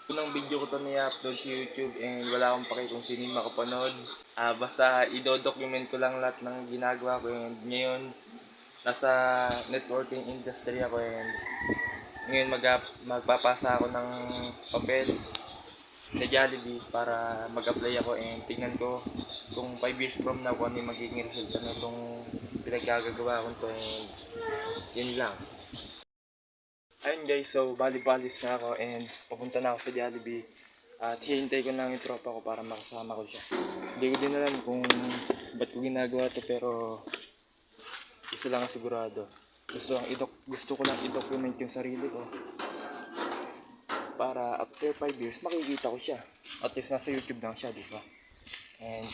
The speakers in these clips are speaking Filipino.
Unang video ko 'to na i-upload sa YouTube and wala akong pake kung sino yung makapanood. Basta ido-document ko lang lahat ng ginagawa ko and ngayon nasa networking industry ako and ngayon magpapasa ako ng papel sa Jollibee para mag-apply ako and tingnan ko kung 5 years from now kung ano yung magiging resulta na itong pinagkagagawa ko to and yun lang. Ayun guys, so bali-balis na ako and papunta na ako sa Jollibee at hihintay ko lang yung tropa ko para makasama ko siya. Hindi ko din alam kung ba't ko ginagawa to pero isa lang ang sigurado. Gusto ko lang i-document yung sarili ko para after 5 years makikita ko siya. At least nasa YouTube lang siya, di ba? And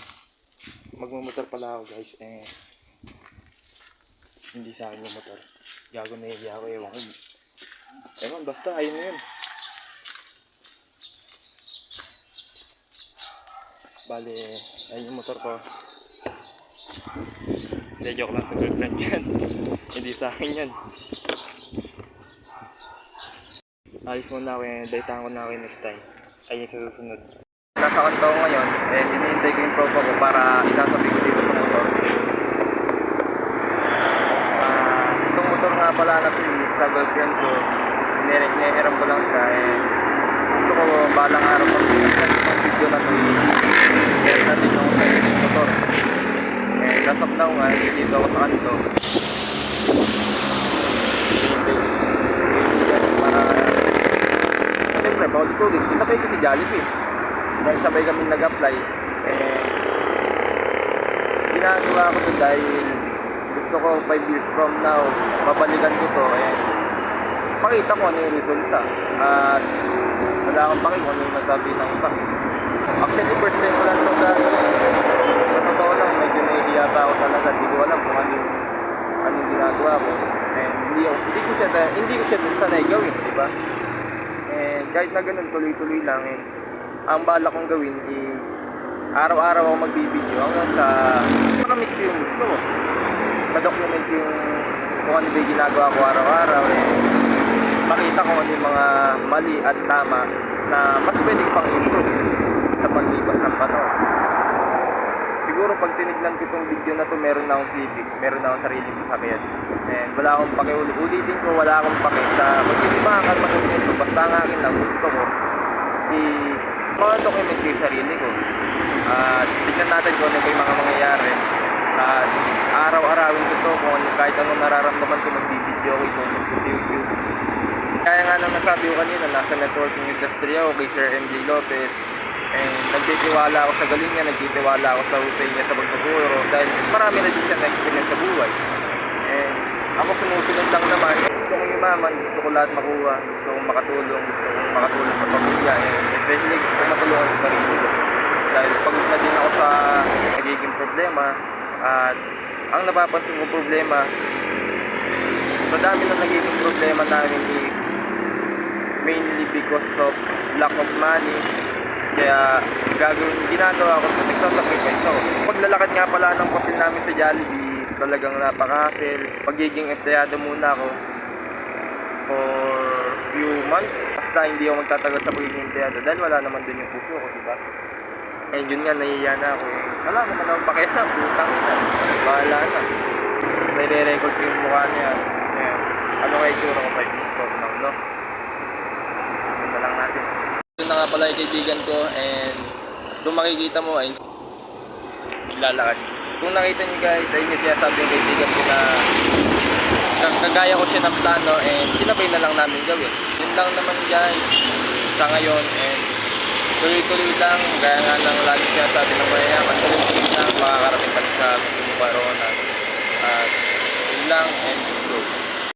magmumotor pala ako guys and hindi sa akin yung motor. Gago na iya ako, ewan ko. Ewan, basta ayun na yun. Bale, ayun yung motor ko. Hindi, joke lang sa girlfriend yan. Hindi sa akin yan. Ayos muna ako yan, daytahan ko na ako yung next time. Ayun sa susunod. Nasa kanto ko ngayon, and hinihintay ko yung tropa ko para isasabi ko dito sa motor. Itong motor nga pala na sa girlfriend ko, nihiram ko lang siya and gusto ko balang araw pag video na ito i-share natin yung motor. And as of now nga, dito ako sa kanto. Para siyempre, paulit-ulit, isabay ko si Jollibee. Dahil sabay kami nag-apply ginagawa ko ito dahil gusto ko 5 years from now babalikan ko to and pakita ko ano yung resulta at wala akong paki kung ano yung nasabi ng iba. Actually first time ko lang ito sa totoo lang, medyo nahihiya pa ako talaga, hindi ko alam kung anong ginagawa ko and hindi ko siya din sanay gawin, diba? And kahit na ganun tuloy-tuloy lang and ang bala kong gawin is araw-araw ako magbibideo hanggang sa makamit ko yung gusto ko. Ma-document yung kung ano ba yung ginagawa ko araw-araw eh. Makita ko ano yung mga mali at tama na mas pwede pang improve sa paglipas ng panahon. Siguro pag tinignan ko itong video na to meron na akong civic, meron na akong sarili sasakyan. And wala akong pakiulit-ulitin ko, wala akong paki sa kung hindi makakamakunin ito. Basta ang akin lang gusto ko is document ko yung sarili ko at tignan natin kung ano ba yung mga mangyayari at araw-arawin ko ito kung kahit anong nararamdaman ko magbibideo ko ito sa YouTube. Kaya nga nang nasabi ko kanina, nasa networking industry ako kay Sir MJ Lopez and nagtitiwala ako sa galing niya, nagtitiwala ako sa husay niya sa pagtuturo dahil marami na din siya na-experience sa buhay and ako sumusunod lang naman. Gusto kong yumaman, gusto ko lahat makuha, gusto kong makatulong sa pamilya and especially gusto kong matulungan sa sarili ko dahil pagod na din ako sa nagiging problema at ang napapansin kong problema sa dami na nagiging problema namin is mainly because of lack of money. Kaya ginagawa ko sa nagsasacrifice ako. Paglalakad nga pala ng papel namin sa Jollibee, talagang napaka-hassle. Pagiging empleyado muna ako for few months. Basta hindi ako magtatagal sa pagiging empleyado dahil wala naman din yung puso ko, diba? And yun nga, nahihiya na ako. Wala naman akong pakialam, putang ina. Bahala na. Nire-record ko yung mukha niya. Ayan. Ano kaya itsura ko 5 minutes from now, no? Ito lang natin. Ito na nga pala yung kaibigan ko and kung makikita mo ay naglalakad. Kung nakita nyo guys, ay yung sinasabi yung kaibigan ko na kagaya ko siya ng plano and sinabay na lang namin gawin. Yun lang naman guys sa ngayon and tuloy-tuloy lang. Kaya nga nang lagi sinasabi ng mayayaman, tuloy-tuloy lang makakarating pa sa gusto mo paroonan. At yun lang and just go.